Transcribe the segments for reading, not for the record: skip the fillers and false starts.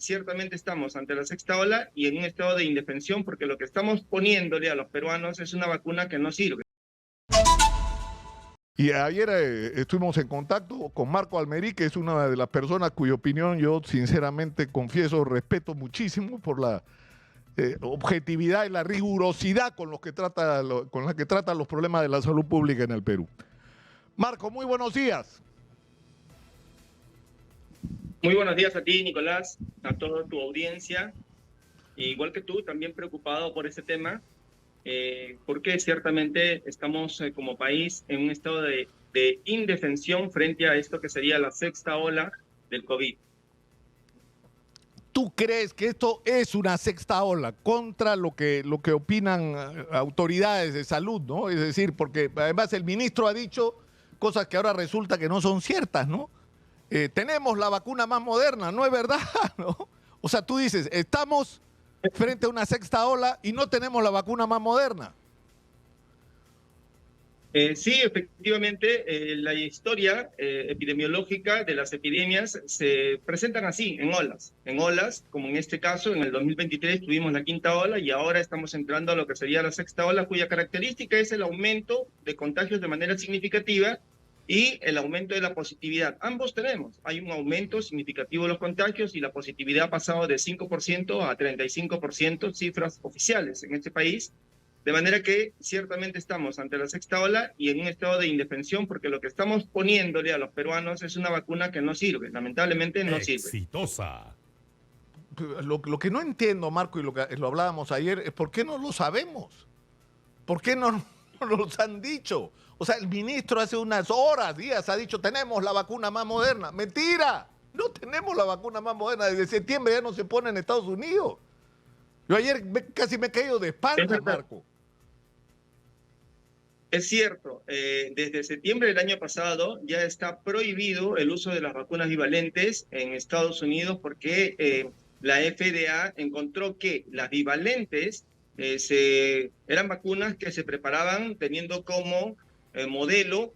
ciertamente estamos ante la sexta ola y en un estado de indefensión porque lo que estamos poniéndole a los peruanos es una vacuna que no sirve. Y ayer estuvimos en contacto con Marco Almerí, que es una de las personas cuya opinión yo sinceramente confieso respeto muchísimo por la objetividad y la rigurosidad con la que trata los problemas de la salud pública en el Perú. Marco, muy buenos días. Muy buenos días a ti, Nicolás, a toda tu audiencia. Igual que tú, también preocupado por ese tema, porque ciertamente estamos como país en un estado de indefensión frente a esto que sería la sexta ola del COVID. ¿Tú crees que esto es una sexta ola contra lo que opinan autoridades de salud, ¿no? Es decir, porque además el ministro ha dicho cosas que ahora resulta que no son ciertas, ¿no? Tenemos la vacuna más moderna, no es verdad, ¿no? O sea, tú dices, estamos frente a una sexta ola y no tenemos la vacuna más moderna. Sí, efectivamente, la historia epidemiológica de las epidemias se presentan así, en olas, como en este caso, en el 2023 tuvimos la quinta ola y ahora estamos entrando a lo que sería la sexta ola, cuya característica es el aumento de contagios de manera significativa y el aumento de la positividad. Ambos tenemos, hay un aumento significativo de los contagios y la positividad ha pasado de 5% a 35%, cifras oficiales en este país. De manera que ciertamente estamos ante la sexta ola y en un estado de indefensión porque lo que estamos poniéndole a los peruanos es una vacuna que no sirve, lamentablemente no sirve. Exitosa. Lo que no entiendo, Marco, y lo hablábamos ayer, es por qué no lo sabemos. ¿Por qué no nos han dicho? O sea, el ministro hace unas horas, días, ha dicho, tenemos la vacuna más moderna. ¡Mentira! No tenemos la vacuna más moderna. Desde septiembre ya no se pone en Estados Unidos. Yo ayer casi me he caído de espalda, Marco. Es cierto, desde septiembre del año pasado ya está prohibido el uso de las vacunas bivalentes en Estados Unidos porque la FDA encontró que las bivalentes eran vacunas que se preparaban teniendo como modelo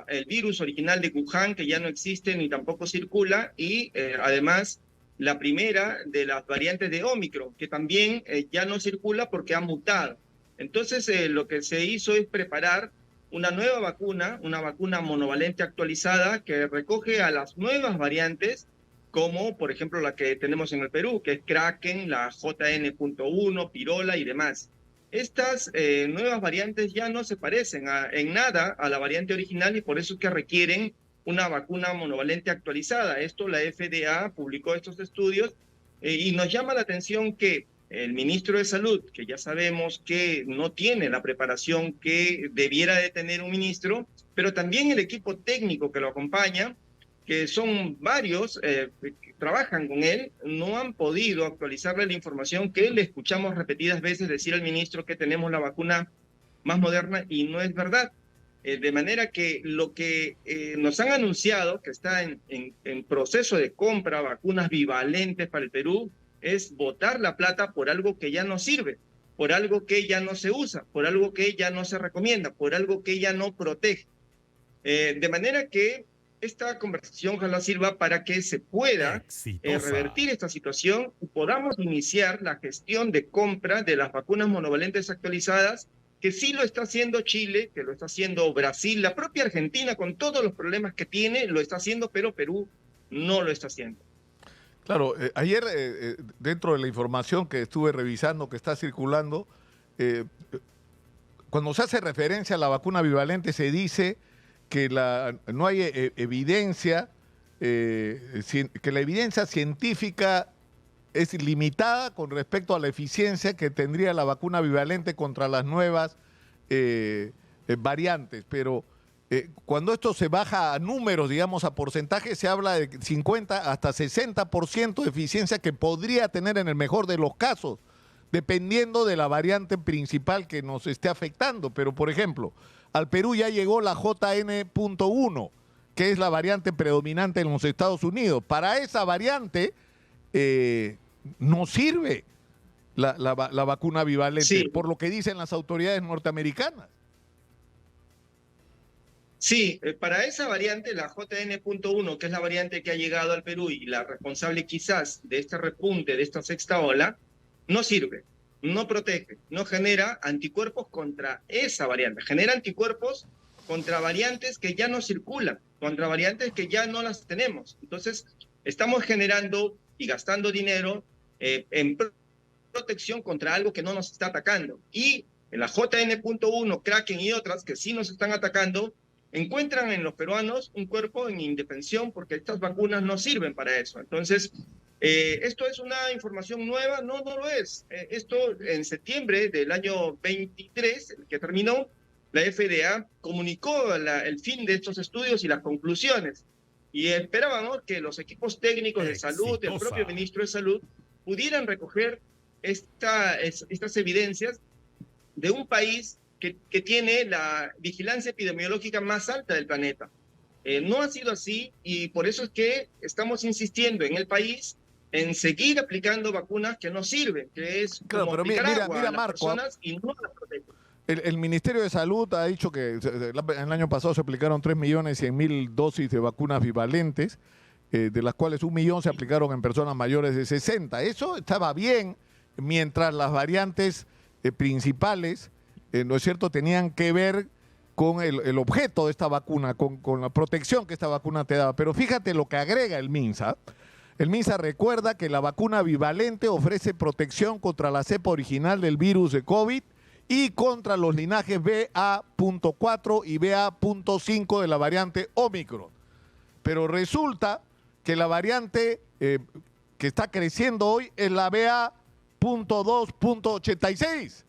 el virus original de Wuhan, que ya no existe ni tampoco circula, y además la primera de las variantes de Omicron, que también ya no circula porque ha mutado. Entonces, lo que se hizo es preparar una nueva vacuna, una vacuna monovalente actualizada que recoge a las nuevas variantes, como por ejemplo la que tenemos en el Perú, que es Kraken, la JN.1, Pirola y demás. Estas nuevas variantes ya no se parecen en nada a la variante original y por eso es que requieren una vacuna monovalente actualizada. Esto la FDA publicó estos estudios y nos llama la atención que el ministro de Salud, que ya sabemos que no tiene la preparación que debiera de tener un ministro, pero también el equipo técnico que lo acompaña, que son varios que trabajan con él, no han podido actualizarle la información que le escuchamos repetidas veces decir al ministro que tenemos la vacuna más moderna y no es verdad. De manera que lo que nos han anunciado, que está en proceso de compra, vacunas bivalentes para el Perú, es botar la plata por algo que ya no sirve, por algo que ya no se usa, por algo que ya no se recomienda, por algo que ya no protege. De manera que esta conversación ojalá sirva para que se pueda revertir esta situación y podamos iniciar la gestión de compra de las vacunas monovalentes actualizadas, que sí lo está haciendo Chile, que lo está haciendo Brasil, la propia Argentina con todos los problemas que tiene, lo está haciendo, pero Perú no lo está haciendo. Claro, ayer dentro de la información que estuve revisando, que está circulando, cuando se hace referencia a la vacuna bivalente se dice que no hay evidencia, que la evidencia científica es limitada con respecto a la eficiencia que tendría la vacuna bivalente contra las nuevas variantes, pero cuando esto se baja a números, digamos a porcentajes, se habla de 50 hasta 60% de eficiencia que podría tener en el mejor de los casos, dependiendo de la variante principal que nos esté afectando. Pero, por ejemplo, al Perú ya llegó la JN.1, que es la variante predominante en los Estados Unidos. Para esa variante no sirve la vacuna bivalente, sí, por lo que dicen las autoridades norteamericanas. Sí, para esa variante, la JN.1, que es la variante que ha llegado al Perú y la responsable quizás de este repunte, de esta sexta ola, no sirve, no protege, no genera anticuerpos contra esa variante, genera anticuerpos contra variantes que ya no circulan, contra variantes que ya no las tenemos. Entonces, estamos generando y gastando dinero en protección contra algo que no nos está atacando. Y en la JN.1, Kraken y otras que sí nos están atacando, encuentran en los peruanos un cuerpo en indefensión porque estas vacunas no sirven para eso. Entonces, ¿esto es una información nueva? No, no lo es. Esto en septiembre del año 23, el que terminó, la FDA comunicó el fin de estos estudios y las conclusiones. Y esperábamos que los equipos técnicos de salud, el propio ministro de Salud, pudieran recoger estas evidencias de un país que tiene la vigilancia epidemiológica más alta del planeta. No ha sido así y por eso es que estamos insistiendo en el país en seguir aplicando vacunas que no sirven, que es Claro, como pero aplicar agua a las Marco, personas y no las protegen. el Ministerio de Salud ha dicho que el año pasado se aplicaron 3.100.000 dosis de vacunas bivalentes, de las cuales 1 millón se aplicaron en personas mayores de 60. Eso estaba bien, mientras las variantes principales, ¿no es cierto?, tenían que ver con el objeto de esta vacuna, con la protección que esta vacuna te daba. Pero fíjate lo que agrega el MINSA. El MINSA recuerda que la vacuna bivalente ofrece protección contra la cepa original del virus de COVID y contra los linajes BA.4 y BA.5 de la variante Omicron. Pero resulta que la variante que está creciendo hoy es la BA.2.86.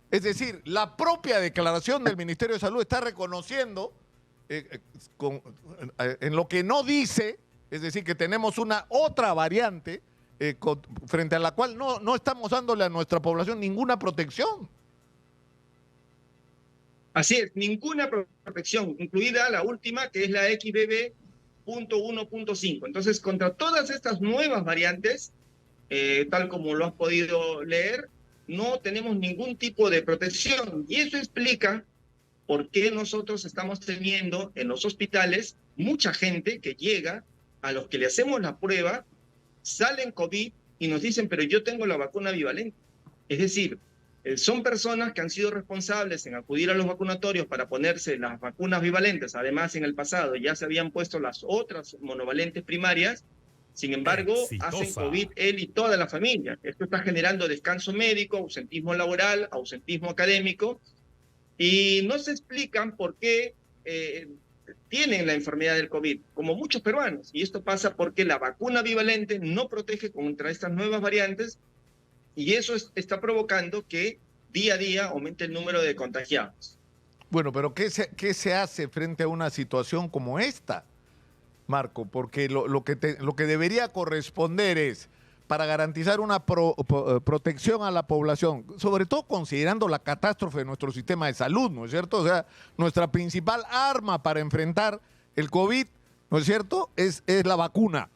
Es decir, la propia declaración del Ministerio de Salud está reconociendo en lo que no dice, es decir, que tenemos una otra variante frente a la cual no estamos dándole a nuestra población ninguna protección. Así es, ninguna protección, incluida la última, que es la XBB.1.5. Entonces, contra todas estas nuevas variantes, tal como lo has podido leer, no tenemos ningún tipo de protección. Y eso explica por qué nosotros estamos teniendo en los hospitales mucha gente que llega, a los que le hacemos la prueba, salen COVID y nos dicen, pero yo tengo la vacuna bivalente. Es decir, son personas que han sido responsables en acudir a los vacunatorios para ponerse las vacunas bivalentes. Además, en el pasado ya se habían puesto las otras monovalentes primarias. Sin embargo, hacen COVID él y toda la familia. Esto está generando descanso médico, ausentismo laboral, ausentismo académico, y no se explican por qué tienen la enfermedad del COVID, como muchos peruanos. Y esto pasa porque la vacuna bivalente no protege contra estas nuevas variantes, y eso está provocando que día a día aumente el número de contagiados. Bueno, pero ¿qué se hace frente a una situación como esta, Marco? Porque lo que debería corresponder es, para garantizar una protección a la población, sobre todo considerando la catástrofe de nuestro sistema de salud, ¿no es cierto? O sea, nuestra principal arma para enfrentar el COVID, ¿no es cierto?, es la vacuna.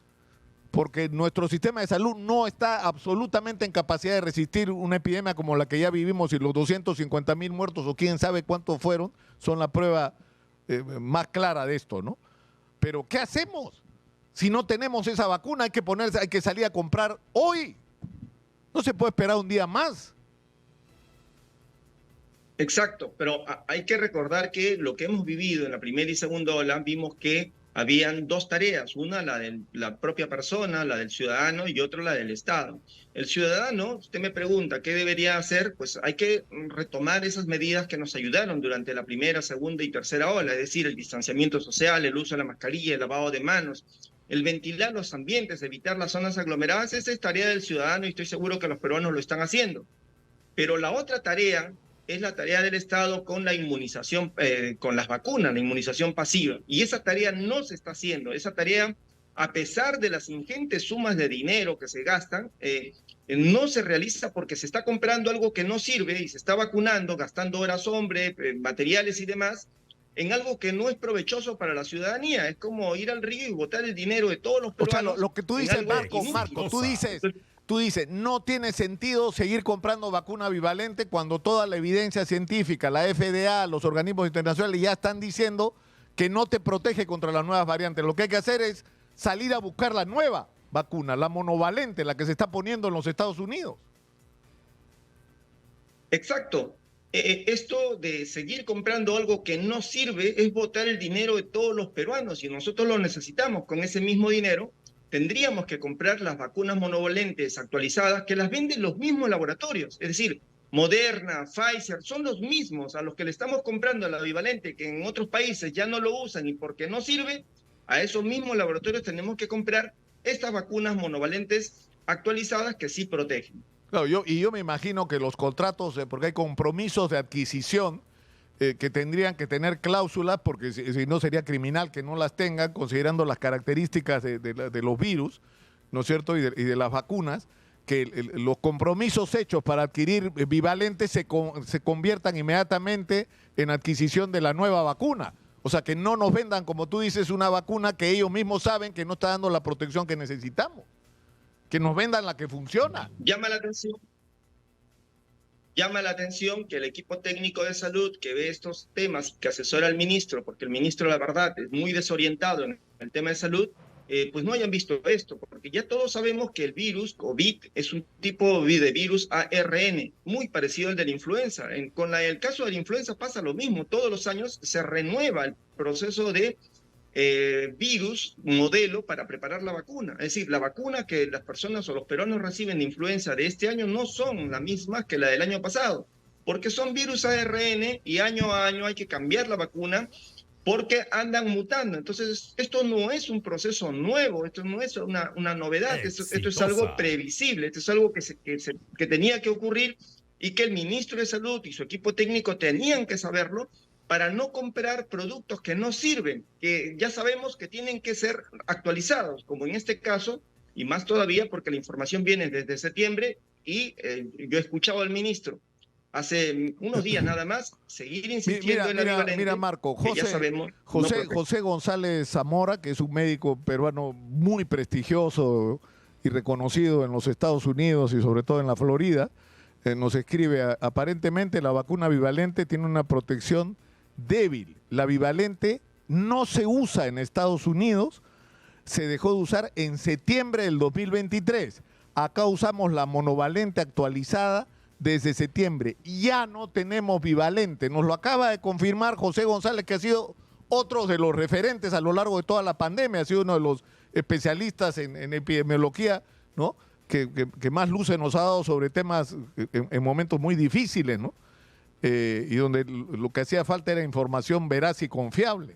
Porque nuestro sistema de salud no está absolutamente en capacidad de resistir una epidemia como la que ya vivimos, y los 250.000 muertos o quién sabe cuántos fueron son la prueba más clara de esto, ¿no? Pero ¿qué hacemos? Si no tenemos esa vacuna, hay que salir a comprar hoy. No se puede esperar un día más. Exacto, pero hay que recordar que lo que hemos vivido en la primera y segunda ola, vimos que habían dos tareas, una la de la propia persona, la del ciudadano, y otra la del Estado. El ciudadano, usted me pregunta, ¿qué debería hacer? Pues hay que retomar esas medidas que nos ayudaron durante la primera, segunda y tercera ola, es decir, el distanciamiento social, el uso de la mascarilla, el lavado de manos, el ventilar los ambientes, evitar las zonas aglomeradas. Esa es tarea del ciudadano y estoy seguro que los peruanos lo están haciendo. Pero la otra tarea es la tarea del Estado con la inmunización, con las vacunas, la inmunización pasiva. Y esa tarea no se está haciendo. Esa tarea, a pesar de las ingentes sumas de dinero que se gastan, no se realiza porque se está comprando algo que no sirve y se está vacunando, gastando horas hombre, materiales y demás, en algo que no es provechoso para la ciudadanía. Es como ir al río y botar el dinero de todos los peruanos. O sea, lo que tú dices, Marco, tú dices, no tiene sentido seguir comprando vacuna bivalente cuando toda la evidencia científica, la FDA, los organismos internacionales ya están diciendo que no te protege contra las nuevas variantes. Lo que hay que hacer es salir a buscar la nueva vacuna, la monovalente, la que se está poniendo en los Estados Unidos. Exacto. Esto de seguir comprando algo que no sirve es botar el dinero de todos los peruanos y nosotros lo necesitamos. Con ese mismo dinero tendríamos que comprar las vacunas monovalentes actualizadas que las venden los mismos laboratorios. Es decir, Moderna, Pfizer, son los mismos a los que le estamos comprando la bivalente que en otros países ya no lo usan y porque no sirve, a esos mismos laboratorios tenemos que comprar estas vacunas monovalentes actualizadas que sí protegen. Claro, yo me imagino que los contratos, porque hay compromisos de adquisición que tendrían que tener cláusulas, porque si no sería criminal que no las tengan, considerando las características de los virus, ¿no es cierto?, y de las vacunas, que los compromisos hechos para adquirir bivalentes se conviertan inmediatamente en adquisición de la nueva vacuna. O sea, que no nos vendan, como tú dices, una vacuna que ellos mismos saben que no está dando la protección que necesitamos. Que nos vendan la que funciona. Llama la atención que el equipo técnico de salud que ve estos temas, que asesora al ministro, porque el ministro, la verdad, es muy desorientado en el tema de salud, pues no hayan visto esto, porque ya todos sabemos que el virus COVID es un tipo de virus ARN, muy parecido al de la influenza. Con el caso de la influenza pasa lo mismo, todos los años se renueva el proceso de virus modelo para preparar la vacuna. Es decir, la vacuna que las personas o los peruanos reciben de influenza de este año no son las mismas que la del año pasado, porque son virus ARN y año a año hay que cambiar la vacuna porque andan mutando. Entonces, esto no es un proceso nuevo, esto no es una novedad, esto es algo previsible, esto es algo que tenía que ocurrir y que el ministro de Salud y su equipo técnico tenían que saberlo para no comprar productos que no sirven, que ya sabemos que tienen que ser actualizados, como en este caso, y más todavía porque la información viene desde septiembre y yo he escuchado al ministro hace unos días nada más seguir insistiendo en la bivalente. Mira, Marco, José González Zamora, que es un médico peruano muy prestigioso y reconocido en los Estados Unidos y sobre todo en la Florida, nos escribe, aparentemente la vacuna bivalente tiene una protección débil. La bivalente no se usa en Estados Unidos, se dejó de usar en septiembre del 2023. Acá usamos la monovalente actualizada desde septiembre. Ya no tenemos bivalente. Nos lo acaba de confirmar José González, que ha sido otro de los referentes a lo largo de toda la pandemia, ha sido uno de los especialistas en epidemiología, ¿no?, que más luces nos ha dado sobre temas en momentos muy difíciles, ¿no? Y donde lo que hacía falta era información veraz y confiable.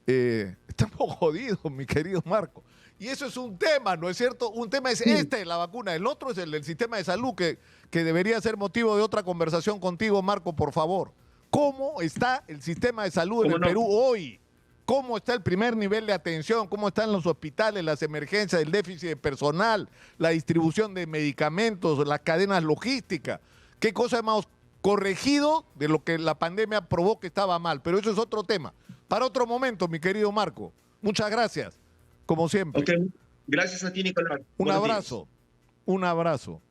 Estamos jodidos, mi querido Marco. Y eso es un tema, ¿no es cierto? Un tema es la vacuna, el otro es el del sistema de salud, que debería ser motivo de otra conversación contigo, Marco, por favor. ¿Cómo está el sistema de salud en el Perú hoy? ¿Cómo está el primer nivel de atención? ¿Cómo están los hospitales, las emergencias, el déficit de personal, la distribución de medicamentos, las cadenas logísticas? ¿Qué cosa hemos corregido de lo que la pandemia probó que estaba mal? Pero eso es otro tema. Para otro momento, mi querido Marco. Muchas gracias, como siempre. Okay. Gracias a ti, Nicolás. Un abrazo. Un abrazo.